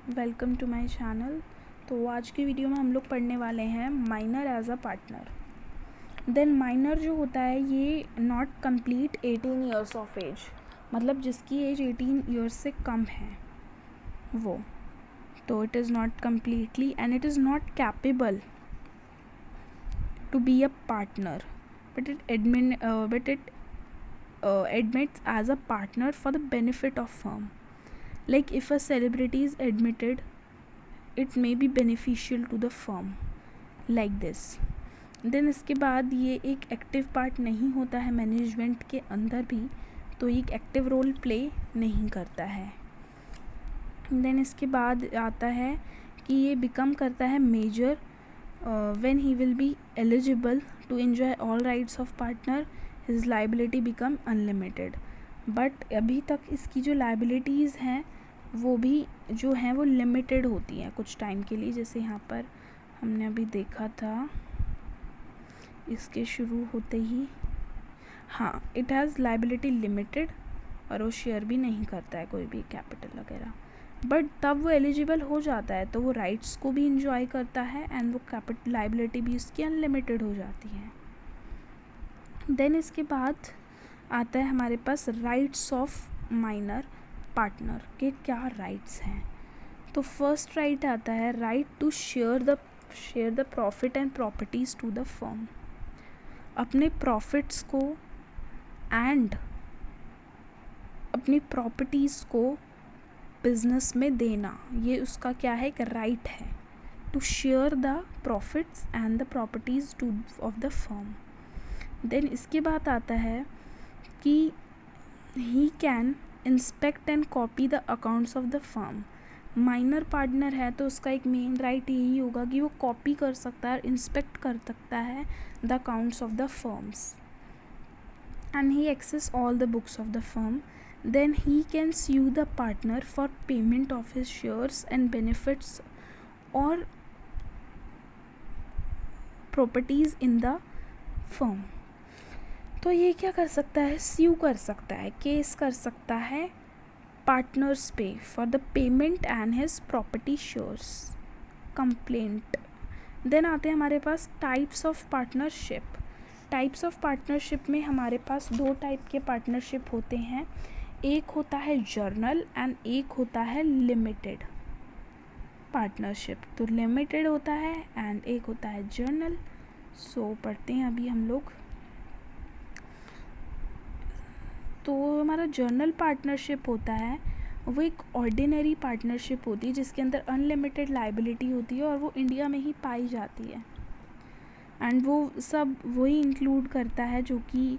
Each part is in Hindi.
Welcome to my channel. तो आज की वीडियो में हम लोग पढ़ने वाले हैं minor age a partner. Then minor जो होता है ये not complete 18 years of age, मतलब जिसकी एज 18 ईयर्स से कम है वो, तो it is not completely and it is not capable to be a partner, but it admits as a partner for the benefit of firm. Like if a celebrity is admitted, it may be beneficial to the firm, like this. Then इसके बाद ये एक एक्टिव पार्ट नहीं होता है मैनेजमेंट के अंदर भी, तो एक एक्टिव रोल प्ले नहीं करता है. देन इसके बाद आता है कि ये बिकम करता है major when he will be eligible to enjoy all rights of partner, his liability become unlimited. But अभी तक इसकी जो लाइबिलिटीज़ हैं वो भी जो हैं वो लिमिटेड होती हैं कुछ टाइम के लिए. जैसे यहाँ पर हमने अभी देखा था इसके शुरू होते ही, हाँ, इट हैज़ लाइबिलिटी लिमिटेड और वो शेयर भी नहीं करता है कोई भी कैपिटल वगैरह. बट तब वो एलिजिबल हो जाता है तो वो राइट्स को भी इंजॉय करता है एंड वो कैपिटल लाइबिलिटी भी उसकी अनलिमिटेड हो जाती है. देन इसके बाद आता है हमारे पास राइट्स ऑफ माइनर पार्टनर के क्या राइट्स हैं. तो फर्स्ट राइट आता है right to share the profit and properties to the firm. अपने प्रॉफिट्स को एंड अपनी प्रॉपर्टीज़ को बिजनेस में देना, ये उसका क्या है, एक राइट है. To share the profits and the properties to of the firm. Then इसके बाद आता है कि he can inspect and copy the accounts of the firm. Minor partner है तो उसका एक मेन राइट यही होगा कि वो कॉपी कर सकता है और इंस्पेक्ट कर सकता है the accounts of the firms and he access all the books of the firm. Then he can sue the partner for payment of his shares and benefits और प्रॉपर्टीज़ इन द फर्म. तो ये क्या कर सकता है, स्यू कर सकता है, केस कर सकता है पार्टनर्स पे for the payment and his property shares, complaint. Then आते हैं हमारे पास types of partnership. Types of partnership में हमारे पास दो टाइप के पार्टनरशिप होते हैं. एक होता है जर्नल एंड एक होता है लिमिटेड पार्टनरशिप. तो लिमिटेड होता है एंड एक होता है जर्नल. सो पढ़ते हैं अभी हम लोग. तो हमारा जर्नल पार्टनरशिप होता है वो एक ऑर्डिनरी पार्टनरशिप होती है जिसके अंदर अनलिमिटेड लाइबिलिटी होती है और वो इंडिया में ही पाई जाती है. एंड वो सब वही इंक्लूड करता है जो कि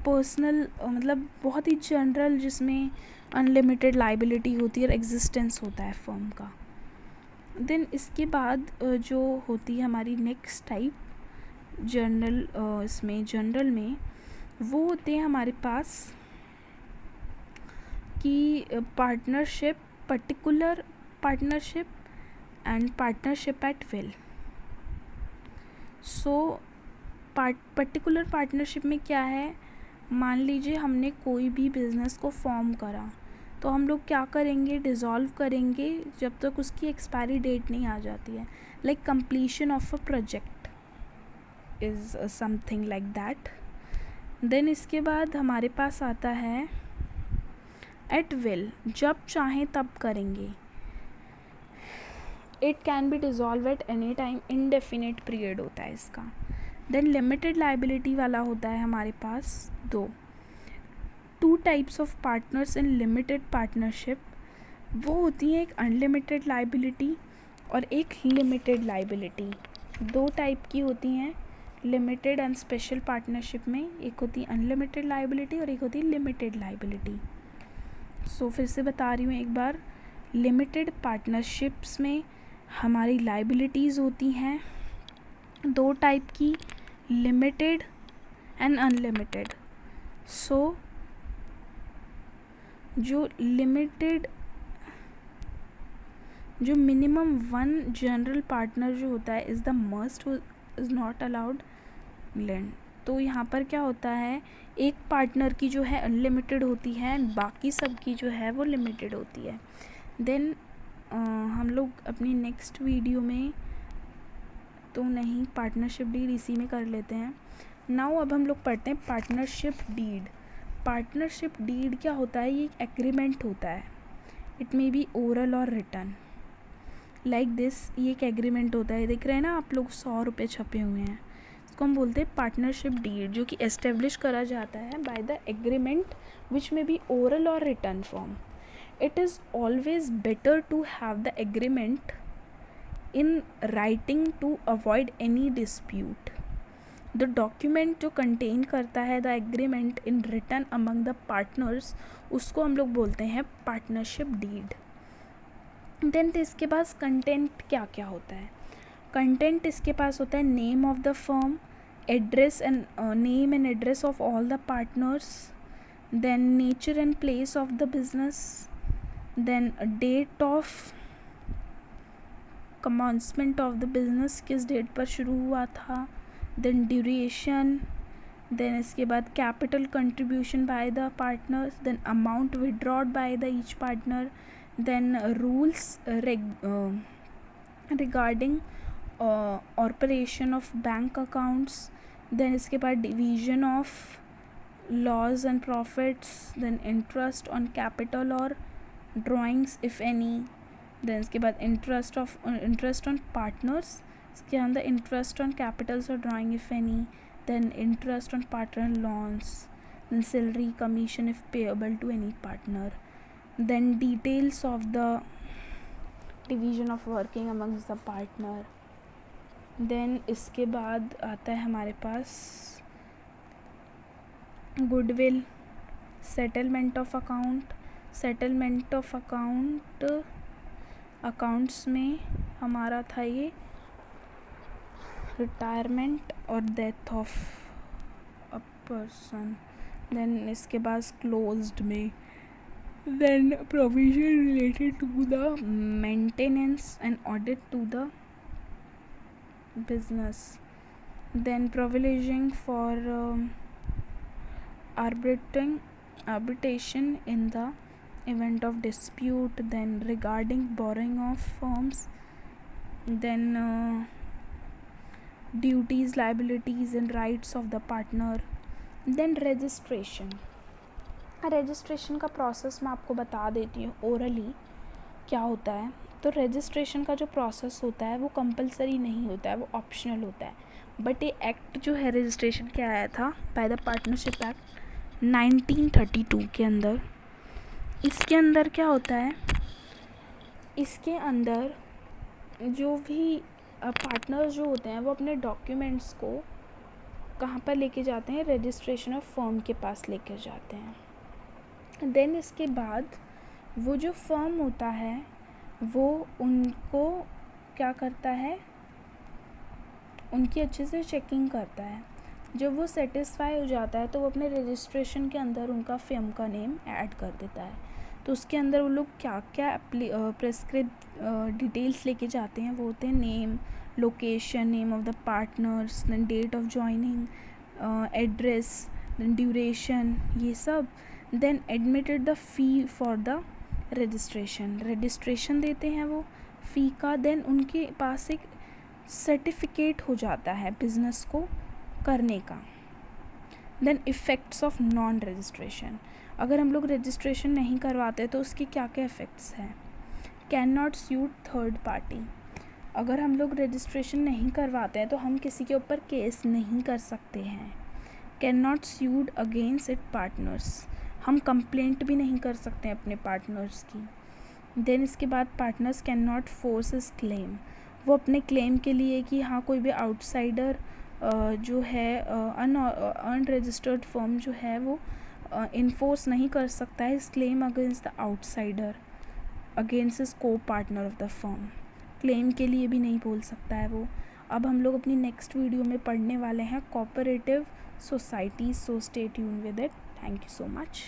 पर्सनल, मतलब बहुत ही जनरल, जिसमें अनलिमिटेड लाइबिलिटी होती है और एग्जिस्टेंस होता है फर्म का. देन इसके बाद जो होती है हमारी नेक्स्ट टाइप जर्नल, इसमें जनरल में वो होते हैं हमारे पास कि partnership, particular partnership and partnership at will. So particular partnership में क्या है, मान लीजिए हमने कोई भी बिज़नेस को फॉर्म करा तो हम लोग क्या करेंगे, डिज़ोल्व करेंगे जब तक उसकी एक्सपायरी डेट नहीं आ जाती है. Like completion of a project is something like that. Then इसके बाद हमारे पास आता है एट विल, जब चाहें तब करेंगे. It can be dissolve at any time, indefinite period होता है इसका. देन लिमिटेड लाइबिलिटी वाला होता है हमारे पास two types of partners in limited partnership. वो होती हैं एक अनलिमिटेड लाइबिलिटी और एक लिमिटेड लाइबिलिटी. दो टाइप की होती हैं लिमिटेड एंड स्पेशल पार्टनरशिप में. एक होती है अनलिमिटेड लाइबिलिटी और एक होती है लिमिटेड लाइबिलिटी. सो फिर से बता रही हूँ एक बार, लिमिटेड पार्टनरशिप्स में हमारी लाइबिलिटीज़ होती हैं दो टाइप की, लिमिटेड एंड अनलिमिटेड. सो जो लिमिटेड, जो मिनिमम वन जनरल पार्टनर जो होता है is the must, is not allowed lend. तो यहाँ पर क्या होता है, एक पार्टनर की जो है अनलिमिटेड होती है एंड बाकी सब की जो है वो लिमिटेड होती है. देन हम लोग अपनी नेक्स्ट वीडियो में तो नहीं, पार्टनरशिप डीड इसी में कर लेते हैं। नाउ अब हम लोग पढ़ते हैं पार्टनरशिप डीड। पार्टनरशिप डीड क्या होता है? ये एक एग्रीमेंट होता है। इट मे बी ओरल और रिटन लाइक दिस। ये एक एग्रीमेंट होता है, देख रहे हैं ना आप लोग, 100 रुपये छपे हुए हैं। इसको हम बोलते हैं पार्टनरशिप डीड, जो कि एस्टेब्लिश करा जाता है बाय द एग्रीमेंट विच में बी ओरल और written form. It is always better to have the agreement in writing to avoid any dispute. The document जो कंटेन करता है the agreement in written among the partners, उसको हम लोग बोलते हैं पार्टनरशिप डीड। देन इसके पास कंटेंट क्या क्या होता है? कंटेंट इसके पास होता है name of the firm, address and name and address of all the partners, then nature and place of the business, then date of commencement of the business, किस डेट पर शुरू हुआ था, देन ड्यूरेशन, देन इसके बाद capital contribution by the partners, then amount withdrawn by the each partner, then rules regarding operation of bank accounts, then इसके बाद division of loss and profits, then interest on capital और ड्राइंग्स इफ़ एनी, देन इसके बाद इंटरेस्ट ऑन पार्टनर्स, इसके अंदर इंटरेस्ट ऑन कैपिटल्स और drawing if any, then interest on partner loans, then salary commission if payable to any partner, then details of the division of working amongst the partner. Then इसके बाद आता है हमारे पास goodwill, settlement of account. Settlement of accounts में हमारा था ये रिटायरमेंट और death of a person. Then इसके बाद क्लोज्ड में, then provision related to the maintenance and audit to the business, then privileging for arbitration in the event of dispute, then regarding borrowing of firms, then duties, liabilities and rights of the partner, then registration। Registration का प्रोसेस मैं आपको बता देती हूँ ओरली क्या होता है। तो रजिस्ट्रेशन का जो प्रोसेस होता है वो कंपलसरी नहीं होता है, वो ऑप्शनल होता है। बट ये एक्ट जो है रजिस्ट्रेशन के आया था बाय द पार्टनरशिप एक्ट 1932 के अंदर। इसके अंदर क्या होता है, इसके अंदर जो भी पार्टनर्स जो होते हैं वो अपने डॉक्यूमेंट्स को कहाँ पर लेके जाते हैं? रजिस्ट्रेशन ऑफ फर्म के पास लेकर जाते हैं। देन इसके बाद वो जो फर्म होता है वो उनको क्या करता है, उनकी अच्छे से चेकिंग करता है। जब वो सेटिस्फाई हो जाता है तो वो अपने रजिस्ट्रेशन के अंदर उनका फर्म का नेम ऐड कर देता है। तो उसके अंदर वो लोग क्या क्या प्रेस्क्रिप्ट डिटेल्स लेके जाते हैं, वो होते हैं name, location, name of the partners, then date of joining, address, then duration, ये सब। Then admitted the fee for the registration देते हैं वो फ़ी का। देन उनके पास एक सर्टिफिकेट हो जाता है बिज़नेस को करने का। Then effects of non registration, अगर हम लोग रजिस्ट्रेशन नहीं करवाते तो उसके क्या क्या इफ़ेक्ट्स हैं? Can not suit third party, अगर हम लोग रजिस्ट्रेशन नहीं करवाते हैं तो हम किसी के ऊपर केस नहीं कर सकते हैं। Can not suit against it partners, हम कंप्लेंट भी नहीं कर सकते हैं अपने पार्टनर्स की। देन इसके बाद partners can not force his claim, वो अपने क्लेम के लिए कि हाँ कोई भी आउटसाइडर जो है अनरजिस्टर्ड फर्म जो है वो इन्फोर्स नहीं कर सकता है इस claim against the outsider against his co partner of the firm, claim के लिए भी नहीं बोल सकता है वो। अब हम लोग अपनी नेक्स्ट वीडियो में पढ़ने वाले हैं cooperative societies, so stay tune with it. Thank you so much.